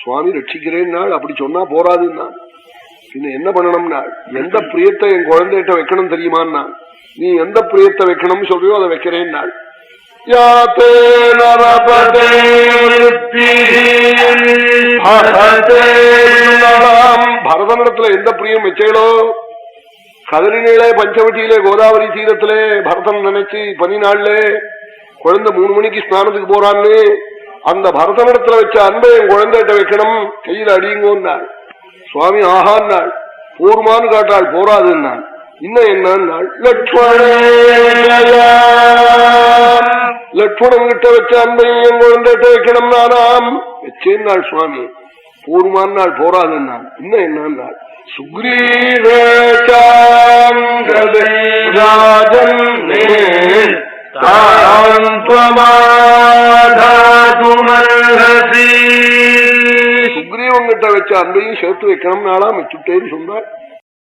சுவாமி ரட்சிக்கிறேன்னா அப்படி சொன்னா போராதுன்னா பின்ன என்ன பண்ணணும்னா எந்த பிரியத்தை என் குழந்தைகிட்ட வைக்கணும் தெரியுமான்னா நீ எந்த பிரியத்தை வைக்கணும்னு சொல்றியோ அதை வைக்கிறேன்னா பரதனிடத்துல எந்த பிரியம் வச்சேளோ கதறினிலே பஞ்சவட்டியிலே கோதாவரி தீரத்திலே பரதன் நினைச்சு பனி நாள்ல குழந்தை 3 மணிக்கு ஸ்நானத்துக்கு போறான்னு அந்த பரதனிடத்துல வச்ச அன்பை என் குழந்தைகிட்ட வைக்கணும் கையில அடியுங்கோன்னாள் சுவாமி ஆஹான்னாள் போருமான்னு காட்டாள் போராதுன்னாள் இன்னும் என்னன்னாள் லட்சுமணன் கிட்ட வச்ச அன்பை என் குழந்தைகிட்ட வைக்கணும் நானாம் வச்சேன்னாள் சுவாமி போருமான்னாள் போராதுன்னாள் இன்னும் என்னன்னாள் சுக்ரீவன் கிட்ட வச்ச அன்பையும் சேர்த்து வைக்கணும் நாளாம் வச்சுட்டேன்னு சொன்னாள்